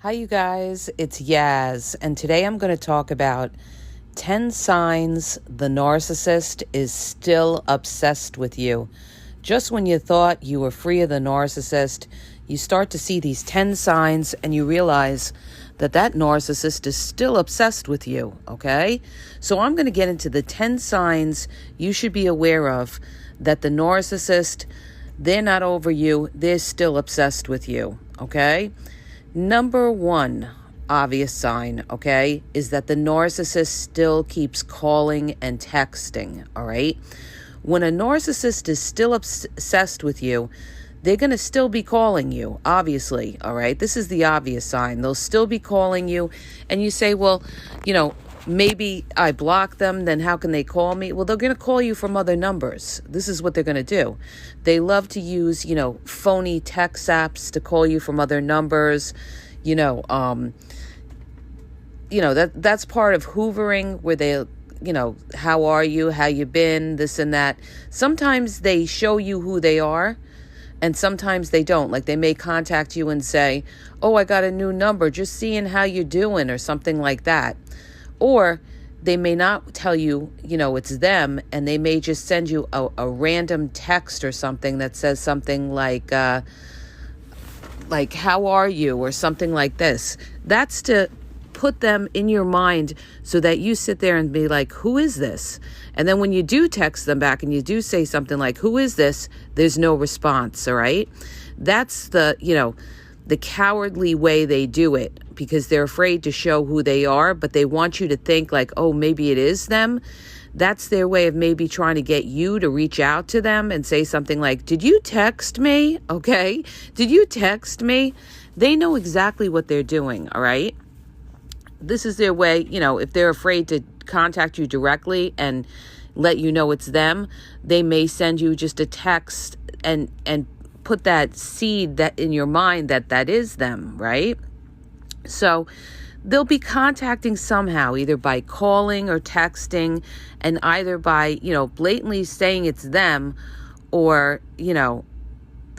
Hi, you guys. It's Yaz, and today I'm going to talk about 10 signs the narcissist is still obsessed with you. Just when you thought you were free of the narcissist, you start to see these 10 signs and you realize that narcissist is still obsessed with you, okay? So I'm going to get into the 10 signs you should be aware of that the narcissist, they're not over you, they're still obsessed with you, okay? Number one obvious sign, okay, is that the narcissist still keeps calling and texting, all right? When a narcissist is still obsessed with you, they're going to still be calling you, obviously, all right? This is the obvious sign. They'll still be calling you, and you say, well, maybe I block them, then how can they call me? Well, they're going to call you from other numbers. This is what they're going to do. They love to use, phony text apps to call you from other numbers. That's part of hoovering, where they, how are you? How you been? This and that. Sometimes they show you who they are, and sometimes they don't. Like, they may contact you and say, oh, I got a new number, just seeing how you're doing, or something like that. Or they may not tell you, it's them, and they may just send you a random text or something that says something like, how are you, or something like this. That's to put them in your mind so that you sit there and be like, who is this? And then when you do text them back and you do say something like, who is this? There's no response, all right? That's the cowardly way they do it, because they're afraid to show who they are, but they want you to think like, oh, maybe it is them. That's their way of maybe trying to get you to reach out to them and say something like, did you text me? Okay. Did you text me? They know exactly what they're doing. All right. This is their way. If they're afraid to contact you directly and let you know it's them, they may send you just a text and put that seed that in your mind that is them, right? So they'll be contacting somehow, either by calling or texting, and either by, blatantly saying it's them, or,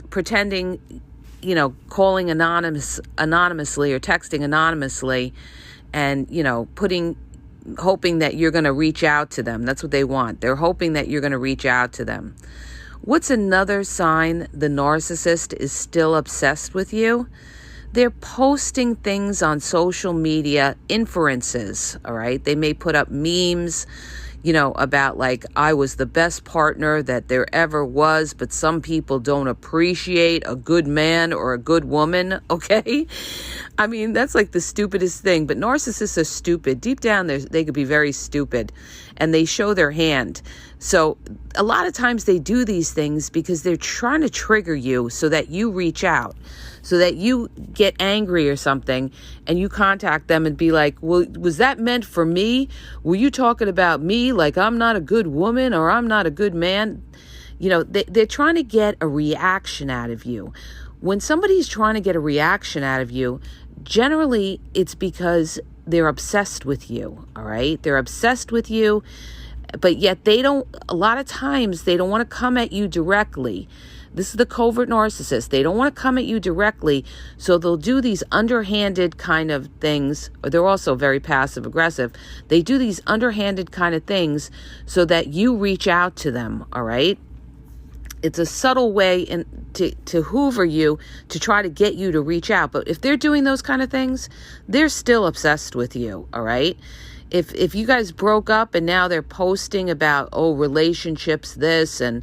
pretending, calling anonymously or texting anonymously, and, hoping that you're going to reach out to them. That's what they want. They're hoping that you're going to reach out to them. What's another sign the narcissist is still obsessed with you? They're posting things on social media, inferences, all right? They may put up memes, about like, I was the best partner that there ever was, but some people don't appreciate a good man or a good woman, okay? I mean, that's like the stupidest thing, but narcissists are stupid. Deep down, they could be very stupid, and they show their hand. So a lot of times they do these things because they're trying to trigger you so that you reach out, so that you get angry or something, and you contact them and be like, well, was that meant for me? Were you talking about me like I'm not a good woman or I'm not a good man? They're trying to get a reaction out of you. When somebody's trying to get a reaction out of you, generally it's because they're obsessed with you, all right? They're obsessed with you, but yet a lot of times they don't want to come at you directly. This is the covert narcissist. They don't want to come at you directly, so they'll do these underhanded kind of things, or they're also very passive aggressive. They do these underhanded kind of things so that you reach out to them, all right? It's a subtle way to hoover you, to try to get you to reach out. But if they're doing those kind of things, they're still obsessed with you, all right? If you guys broke up and now they're posting about, relationships, this, and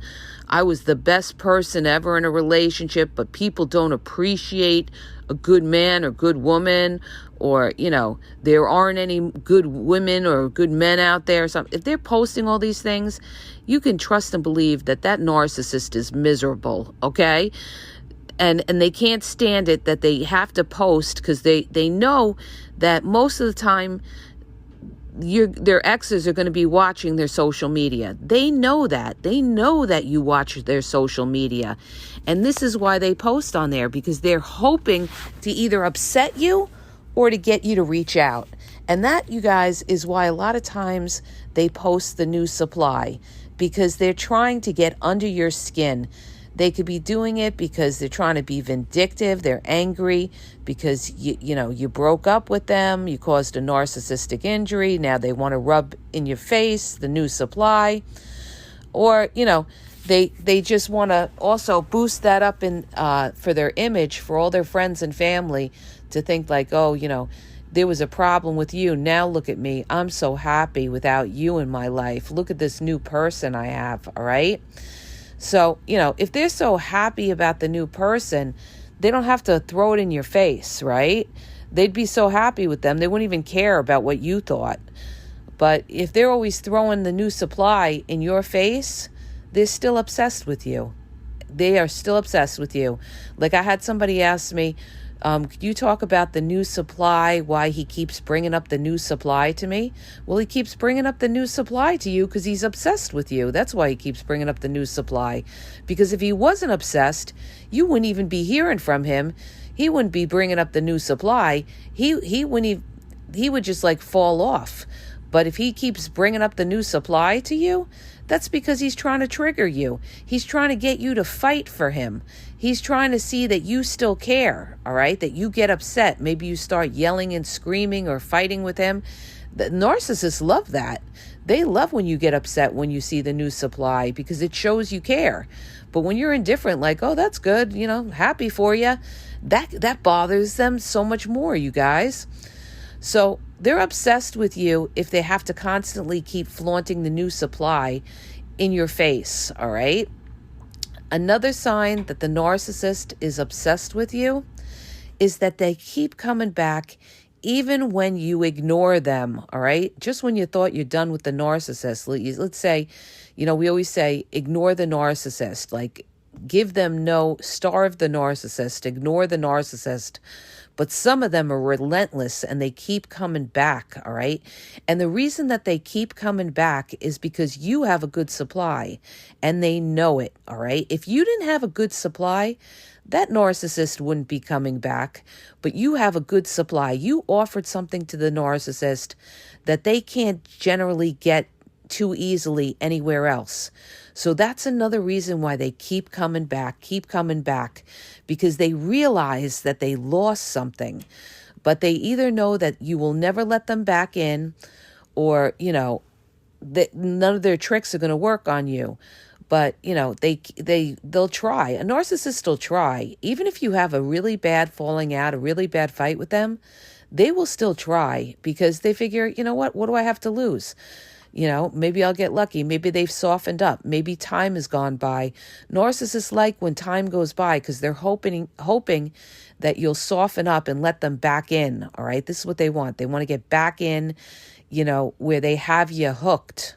I was the best person ever in a relationship, but people don't appreciate a good man or good woman, or, there aren't any good women or good men out there or something. If they're posting all these things, you can trust and believe that narcissist is miserable, okay? And they can't stand it that they have to post, because they know that most of the time their exes are going to be watching their social media. They know that. They know that you watch their social media. And this is why they post on there, because they're hoping to either upset you or to get you to reach out. And that, you guys, is why a lot of times they post the new supply, because they're trying to get under your skin. They could be doing it because they're trying to be vindictive. They're angry because you broke up with them. You caused a narcissistic injury. Now they want to rub in your face the new supply. Or, they just want to also boost that up in for their image, for all their friends and family to think like, oh, there was a problem with you. Now look at me. I'm so happy without you in my life. Look at this new person I have, all right? So, if they're so happy about the new person, they don't have to throw it in your face, right? They'd be so happy with them. They wouldn't even care about what you thought. But if they're always throwing the new supply in your face, they're still obsessed with you. They are still obsessed with you. Like I had somebody ask me, could you talk about the new supply, why he keeps bringing up the new supply to me? Well, he keeps bringing up the new supply to you because he's obsessed with you. That's why he keeps bringing up the new supply. Because if he wasn't obsessed, you wouldn't even be hearing from him. He wouldn't be bringing up the new supply. He would just like fall off. But if he keeps bringing up the new supply to you, that's because he's trying to trigger you. He's trying to get you to fight for him. He's trying to see that you still care, all right? That you get upset. Maybe you start yelling and screaming or fighting with him. The narcissists love that. They love when you get upset when you see the new supply because it shows you care. But when you're indifferent, like, oh, that's good, happy for you, that bothers them so much more, you guys. So they're obsessed with you if they have to constantly keep flaunting the new supply in your face, all right? Another sign that the narcissist is obsessed with you is that they keep coming back even when you ignore them, all right? Just when you thought you're done with the narcissist. Let's say, we always say ignore the narcissist, like starve the narcissist, ignore the narcissist. But some of them are relentless and they keep coming back, all right? And the reason that they keep coming back is because you have a good supply and they know it, all right? If you didn't have a good supply, that narcissist wouldn't be coming back, but you have a good supply. You offered something to the narcissist that they can't generally get too easily anywhere else. So that's another reason why they keep coming back, because they realize that they lost something, but they either know that you will never let them back in, or, that none of their tricks are going to work on you. But, they'll try. A narcissist will try. Even if you have a really bad falling out, a really bad fight with them, they will still try because they figure, what do I have to lose? Maybe I'll get lucky. Maybe they've softened up. Maybe time has gone by. Narcissists like when time goes by because they're hoping that you'll soften up and let them back in. All right. This is what they want. They want to get back in, where they have you hooked.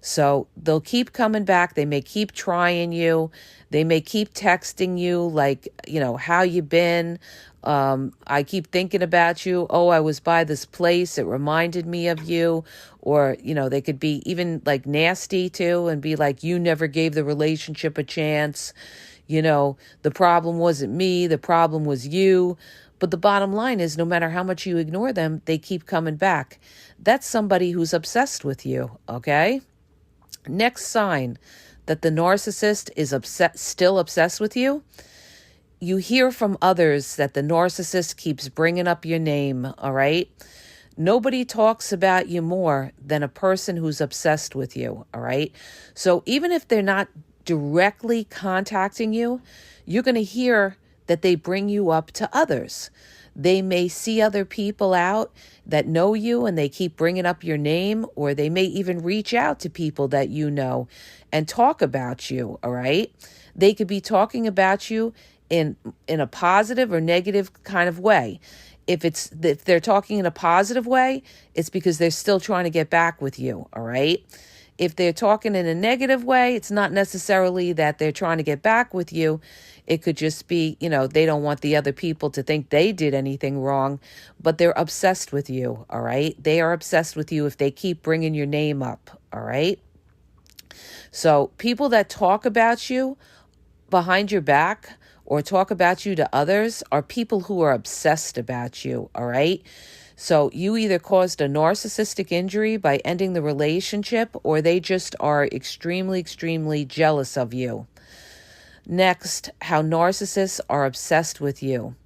So they'll keep coming back. They may keep trying you. They may keep texting you like, how you been? I keep thinking about you. Oh, I was by this place. It reminded me of you. Or, they could be even like nasty too and be like, you never gave the relationship a chance. The problem wasn't me. The problem was you. But the bottom line is no matter how much you ignore them, they keep coming back. That's somebody who's obsessed with you. Okay. Next sign that the narcissist is still obsessed with you. You hear from others that the narcissist keeps bringing up your name, all right? Nobody talks about you more than a person who's obsessed with you, all right? So even if they're not directly contacting you, you're going to hear that they bring you up to others. They may see other people out that know you and they keep bringing up your name, or they may even reach out to people that you know and talk about you, all right? They could be talking about you in a positive or negative kind of way. If they're talking in a positive way, it's because they're still trying to get back with you, all right? If they're talking in a negative way, it's not necessarily that they're trying to get back with you. It could just be, they don't want the other people to think they did anything wrong, but they're obsessed with you, all right? They are obsessed with you if they keep bringing your name up, all right? So people that talk about you behind your back or talk about you to others are people who are obsessed about you, all right? So you either caused a narcissistic injury by ending the relationship, or they just are extremely, extremely jealous of you. Next, how narcissists are obsessed with you.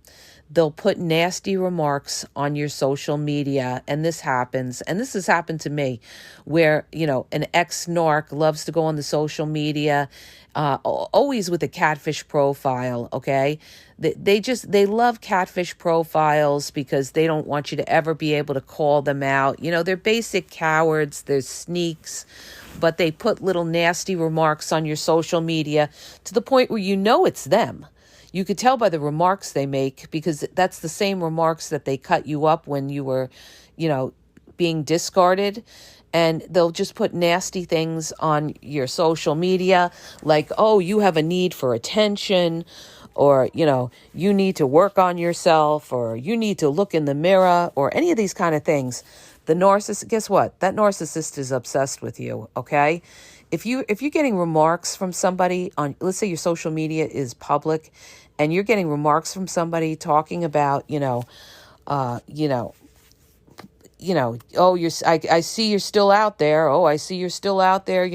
They'll put nasty remarks on your social media, and this happens, and this has happened to me, where, an ex-narc loves to go on the social media, always with a catfish profile, okay? They love catfish profiles because they don't want you to ever be able to call them out. They're basic cowards, they're sneaks, but they put little nasty remarks on your social media to the point where it's them. You could tell by the remarks they make, because that's the same remarks that they cut you up when you were, being discarded. And they'll just put nasty things on your social media, like, oh, you have a need for attention, or, you need to work on yourself, or you need to look in the mirror, or any of these kind of things. The narcissist, guess what? That narcissist is obsessed with you, okay? If you're getting remarks from somebody on, let's say your social media is public, and you're getting remarks from somebody talking about, oh, I see you're still out there. Oh, I see you're still out there,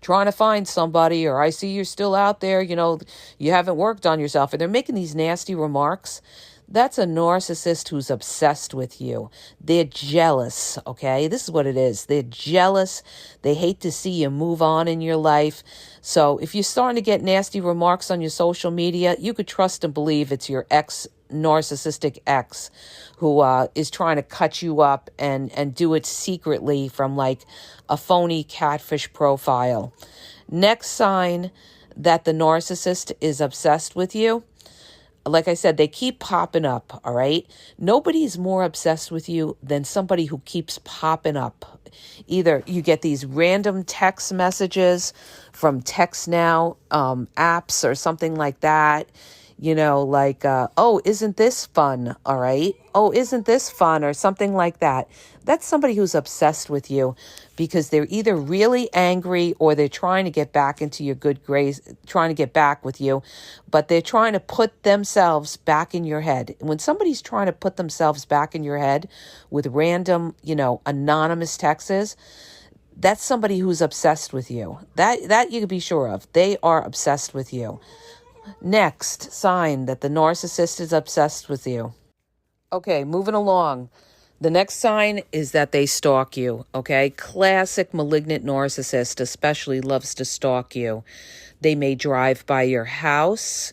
trying to find somebody, or I see you're still out there, you haven't worked on yourself. And they're making these nasty remarks. That's a narcissist who's obsessed with you. They're jealous, okay? This is what it is. They're jealous. They hate to see you move on in your life. So if you're starting to get nasty remarks on your social media, you could trust and believe it's your narcissistic ex who is trying to cut you up and do it secretly from like a phony catfish profile. Next sign that the narcissist is obsessed with you, like I said, they keep popping up, all right? Nobody's more obsessed with you than somebody who keeps popping up. Either you get these random text messages from Text Now apps or something like that, like, oh, isn't this fun, all right? Oh, isn't this fun, or something like that. That's somebody who's obsessed with you, because they're either really angry or they're trying to get back into your good grace, trying to get back with you, but they're trying to put themselves back in your head. When somebody's trying to put themselves back in your head with random, anonymous texts, that's somebody who's obsessed with you. That you can be sure of. They are obsessed with you. Next sign that the narcissist is obsessed with you. Okay, moving along. The next sign is that they stalk you, okay? Classic malignant narcissist especially loves to stalk you. They may drive by your house.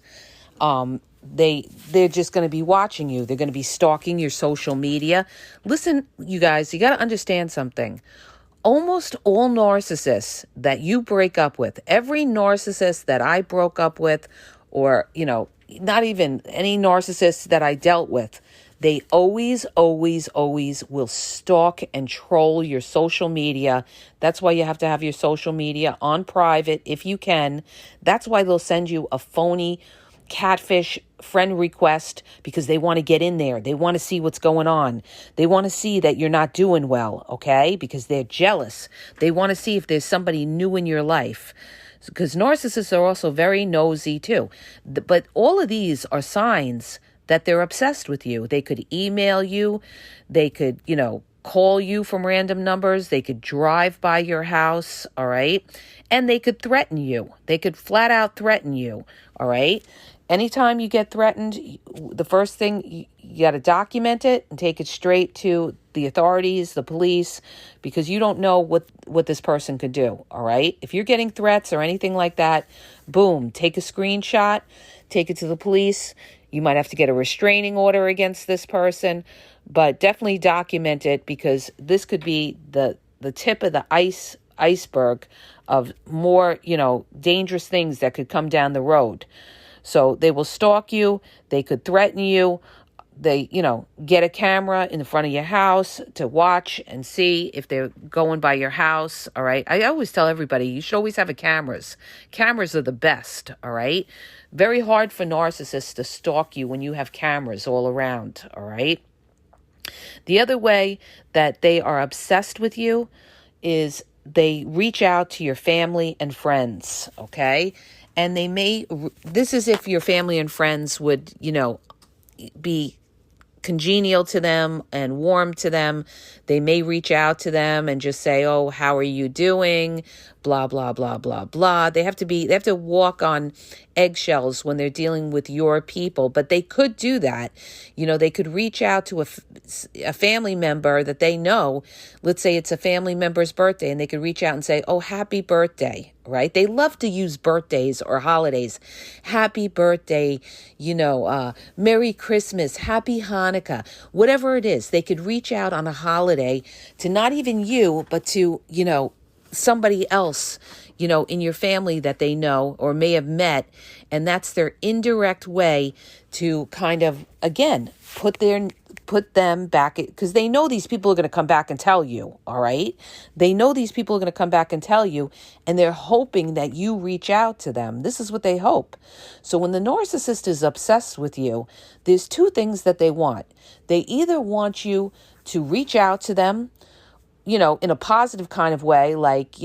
They're just going to be watching you. They're going to be stalking your social media. Listen, you guys, you got to understand something. Almost all narcissists that you break up with, every narcissist that I broke up with, or, not even any narcissists that I dealt with, they always, always, always will stalk and troll your social media. That's why you have to have your social media on private if you can. That's why they'll send you a phony catfish friend request, because they want to get in there. They want to see what's going on. They want to see that you're not doing well, okay? Because they're jealous. They want to see if there's somebody new in your life. Because narcissists are also very nosy too. But all of these are signs that they're obsessed with you. They could email you. They could, call you from random numbers. They could drive by your house, all right? And they could threaten you. They could flat out threaten you, all right? Anytime you get threatened, the first thing, you got to document it and take it straight to the authorities, the police, because you don't know what this person could do, all right? If you're getting threats or anything like that, boom, take a screenshot, take it to the police. You might have to get a restraining order against this person, but definitely document it, because this could be the tip of the iceberg of more, dangerous things that could come down the road. So they will stalk you. They could threaten you. They, get a camera in the front of your house to watch and see if they're going by your house. All right. I always tell everybody, you should always have cameras. Cameras are the best. All right. Very hard for narcissists to stalk you when you have cameras all around. All right. The other way that they are obsessed with you is they reach out to your family and friends. Okay. And this is if your family and friends would, be congenial to them and warm to them, they may reach out to them and just say, oh, how are you doing? Blah, blah, blah, blah, blah. They have to walk on eggshells when they're dealing with your people, but they could do that. They could reach out to a family member that they know. Let's say it's a family member's birthday, and they could reach out and say, oh, happy birthday, right? They love to use birthdays or holidays. Happy birthday, Merry Christmas, Happy Hanukkah, whatever it is. They could reach out on a holiday to not even you, but to, somebody else, in your family that they know or may have met. And that's their indirect way to kind of, again, put them back, because they know these people are going to come back and tell you, all right? They know these people are going to come back and tell you, and they're hoping that you reach out to them. This is what they hope. So when the narcissist is obsessed with you, there's two things that they want. They either want you to reach out to them, in a positive kind of way, like,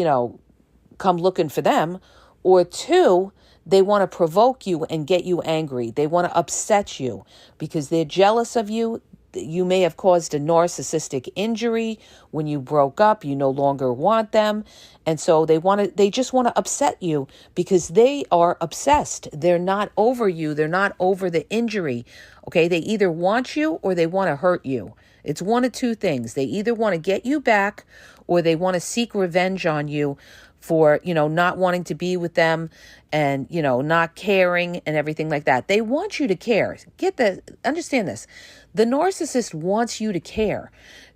come looking for them, or two, they want to provoke you and get you angry. They want to upset you because they're jealous of you. You may have caused a narcissistic injury when you broke up. You no longer want them. And so they just want to upset you because they are obsessed. They're not over you. They're not over the injury. Okay. They either want you or they want to hurt you. It's one of two things. They either want to get you back or they want to seek revenge on you for, not wanting to be with them and, not caring and everything like that. They want you to care. Understand this. The narcissist wants you to care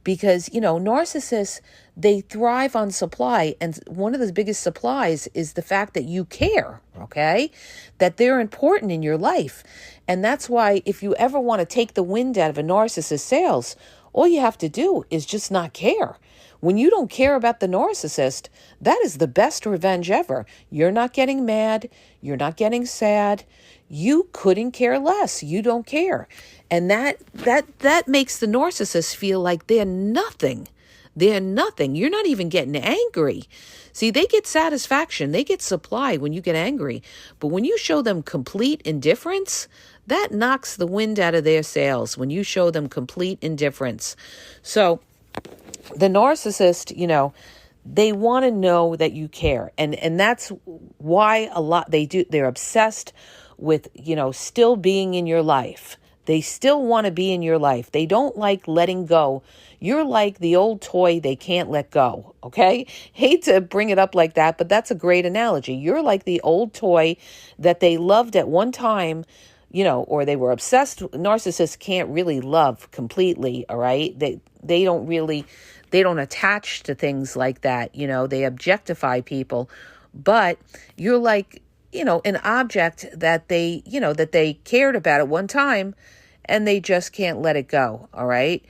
because, narcissists, they thrive on supply. And one of the biggest supplies is the fact that you care, okay? That they're important in your life. And that's why if you ever want to take the wind out of a narcissist's sails, all you have to do is just not care. When you don't care about the narcissist, that is the best revenge ever. You're not getting mad. You're not getting sad. You couldn't care less. You don't care. And that makes the narcissist feel like they're nothing. They're nothing. You're not even getting angry. See, they get satisfaction. They get supply when you get angry. But when you show them complete indifference, that knocks the wind out of their sails when you show them complete indifference. So the narcissist, they want to know that you care. And that's why they're obsessed with, still being in your life. They still want to be in your life. They don't like letting go. You're like the old toy they can't let go, okay? Hate to bring it up like that, but that's a great analogy. You're like the old toy that they loved at one time, or they were obsessed. Narcissists can't really love completely, all right? They don't attach to things like that. They objectify people, but you're like, an object that they cared about at one time and they just can't let it go. All right.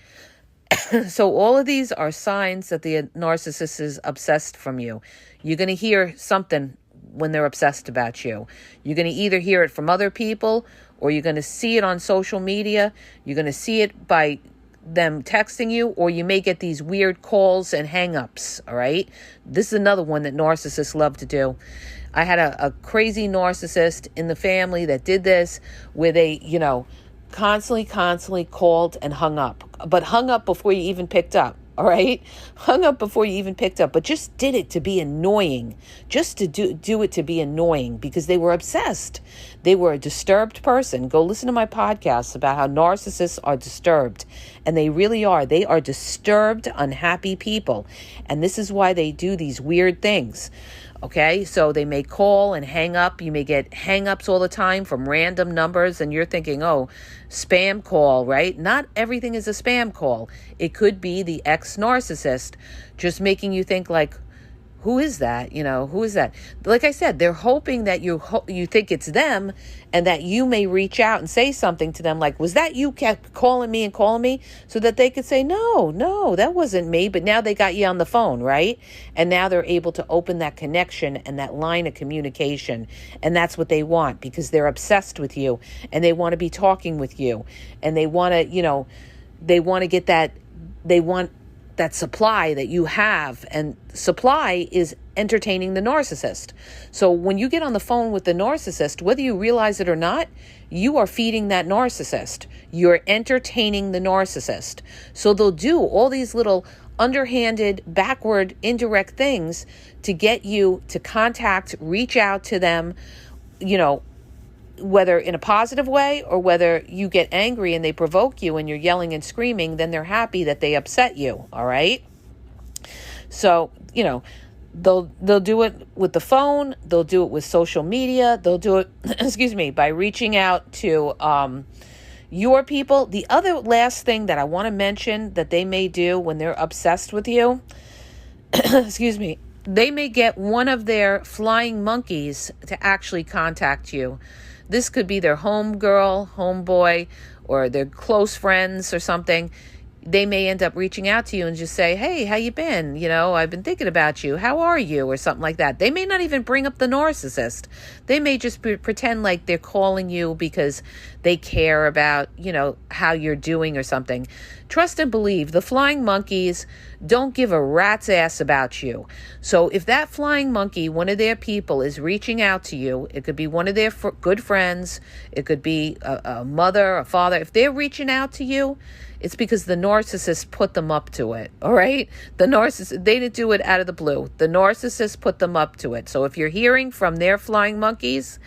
So all of these are signs that the narcissist is obsessed from you. You're going to hear something when they're obsessed about you. You're going to either hear it from other people or you're going to see it on social media. You're going to see it by them texting you, or you may get these weird calls and hang-ups, all right? This is another one that narcissists love to do. I had a crazy narcissist in the family that did this, where they, constantly called and hung up, but hung up before you even picked up. All right. Hung up before you even picked up, but just did it to be annoying, just to do it to be annoying because they were obsessed. They were a disturbed person. Go listen to my podcasts about how narcissists are disturbed, and they really are. They are disturbed, unhappy people. And this is why they do these weird things. Okay, so they may call and hang up. You may get hang-ups all the time from random numbers, and you're thinking, oh, spam call, right? Not everything is a spam call. It could be the ex-narcissist just making you think like, who is that? Who is that? Like I said, they're hoping that you think it's them and that you may reach out and say something to them like, was that you kept calling me so that they could say, no, that wasn't me. But now they got you on the phone, right? And now they're able to open that connection and that line of communication. And that's what they want because they're obsessed with you and they want to be talking with you and they want to, they want to get that, they want that supply that you have, and supply is entertaining the narcissist. So when you get on the phone with the narcissist, whether you realize it or not, you are feeding that narcissist. You're entertaining the narcissist. So they'll do all these little underhanded, backward, indirect things to get you to contact, reach out to them, whether in a positive way or whether you get angry and they provoke you and you're yelling and screaming, then they're happy that they upset you. All right. So, they'll do it with the phone. They'll do it with social media. They'll do it, by reaching out to your people. The other last thing that I want to mention that they may do when they're obsessed with you, they may get one of their flying monkeys to actually contact you. This could be their homegirl, homeboy, or their close friends or something. They may end up reaching out to you and just say, hey, how you been? I've been thinking about you. How are you? Or something like that. They may not even bring up the narcissist. They may just pretend like they're calling you because they care about, how you're doing or something. Trust and believe, the flying monkeys don't give a rat's ass about you. So if that flying monkey, one of their people, is reaching out to you, it could be one of their good friends, it could be a mother, a father. If they're reaching out to you, it's because the narcissist put them up to it, all right? The narcissist, they didn't do it out of the blue. The narcissist put them up to it. So if you're hearing from their flying monkeys,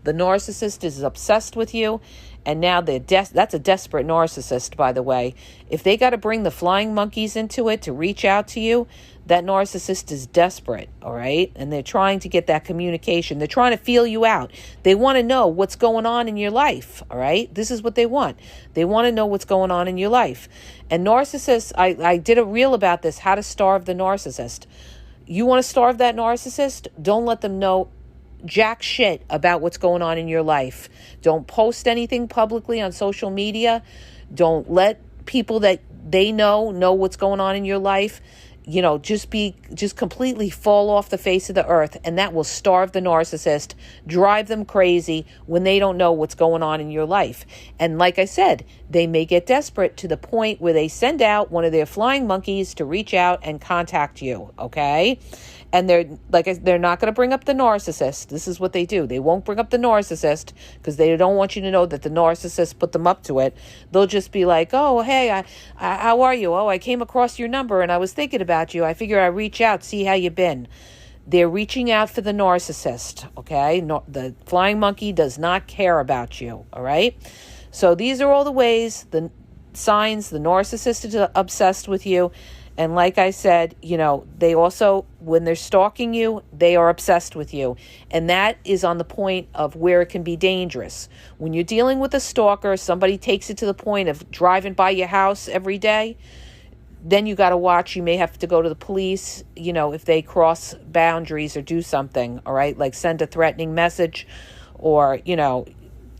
the narcissist is obsessed with you, and now that's a desperate narcissist, by the way. If they got to bring the flying monkeys into it to reach out to you, that narcissist is desperate, all right? And they're trying to get that communication. They're trying to feel you out. They want to know what's going on in your life, all right? This is what they want. They want to know what's going on in your life. And narcissists, I did a reel about this, how to starve the narcissist. You want to starve that narcissist? Don't let them know jack shit about what's going on in your life. Don't post anything publicly on social media. Don't let people that they know what's going on in your life. Just completely fall off the face of the earth, and that will starve the narcissist, drive them crazy when they don't know what's going on in your life. And like I said, they may get desperate to the point where they send out one of their flying monkeys to reach out and contact you, okay? And they're not going to bring up the narcissist. This is what they do. They won't bring up the narcissist because they don't want you to know that the narcissist put them up to it. They'll just be like, oh, hey, how are you? Oh, I came across your number and I was thinking about you. I figure I'd reach out, see how you've been. They're reaching out for the narcissist, okay? No, the flying monkey does not care about you, all right? So these are all the ways, the signs the narcissist is obsessed with you. And like I said, they also, when they're stalking you, they are obsessed with you. And that is on the point of where it can be dangerous. When you're dealing with a stalker, somebody takes it to the point of driving by your house every day, then you got to watch. You may have to go to the police, if they cross boundaries or do something, all right? Like send a threatening message or,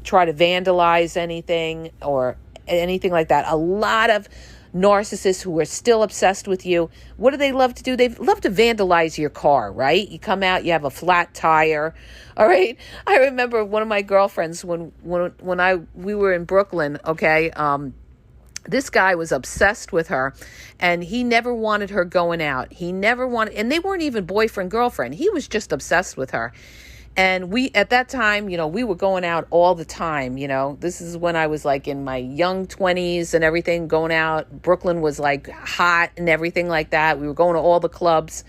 try to vandalize anything or anything like that. A lot of narcissists who are still obsessed with you, what do they love to do? They love to vandalize your car, right? You come out, you have a flat tire, all right? I remember one of my girlfriends when we were in Brooklyn, okay? This guy was obsessed with her, and he never wanted her going out. And they weren't even boyfriend, girlfriend. He was just obsessed with her. And at that time, we were going out all the time, This is when I was like in my young 20s and everything, going out. Brooklyn was like hot and everything like that. We were going to all the clubs.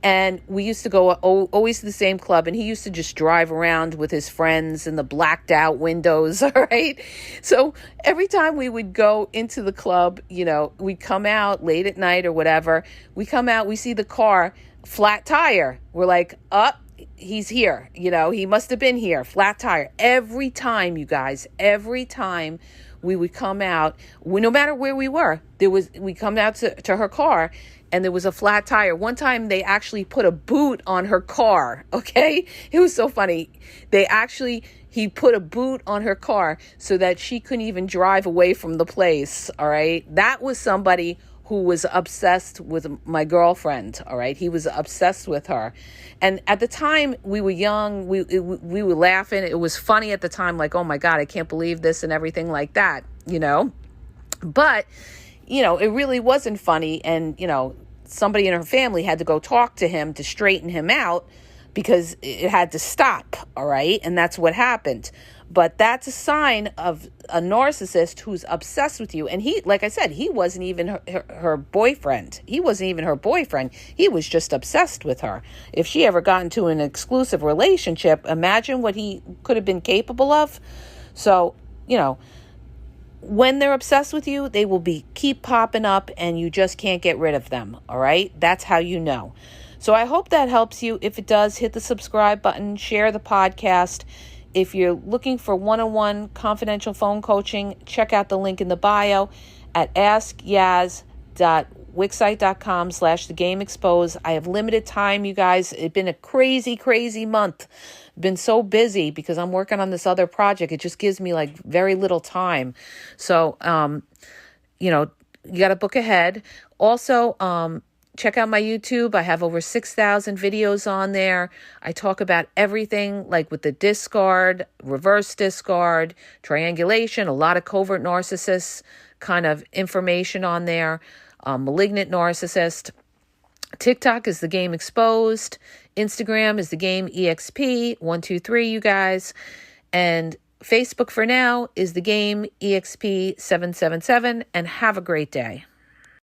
And we used to go always to the same club. And he used to just drive around with his friends in the blacked out windows, all right? So every time we would go into the club, we'd come out late at night or whatever. We come out, we see the car, flat tire. We're like, he's here, he must have been here, flat tire. Every time, you guys, every time we would come out, no matter where we were, we come out to her car and there was a flat tire. One time they actually put a boot on her car, okay? It was so funny. He put a boot on her car so that she couldn't even drive away from the place, all right? That was somebody who was obsessed with my girlfriend, all right? He was obsessed with her. And at the time, we were young, we were laughing. It was funny at the time, like, oh my God, I can't believe this and everything like that, But, it really wasn't funny. And, somebody in her family had to go talk to him to straighten him out because it had to stop. All right. And that's what happened. But that's a sign of a narcissist who's obsessed with you. And he, like I said, he wasn't even her boyfriend. He wasn't even her boyfriend. He was just obsessed with her. If she ever got into an exclusive relationship, imagine what he could have been capable of. So, when they're obsessed with you, they will keep popping up and you just can't get rid of them. All right. That's how you know. So I hope that helps you. If it does, hit the subscribe button, share the podcast. If you're looking for one-on-one confidential phone coaching, check out the link in the bio at askyaz.wixsite.com/thegameexposed. I have limited time, you guys. It's been a crazy, crazy month. Been so busy because I'm working on this other project. It just gives me like very little time. So, you got to book ahead. Also, check out my YouTube. I have over 6,000 videos on there. I talk about everything like with the discard, reverse discard, triangulation, a lot of covert narcissists kind of information on there, malignant narcissist. TikTok is The Game Exposed. Instagram is The Game EXP123, you guys. And Facebook for now is The Game EXP777. And have a great day.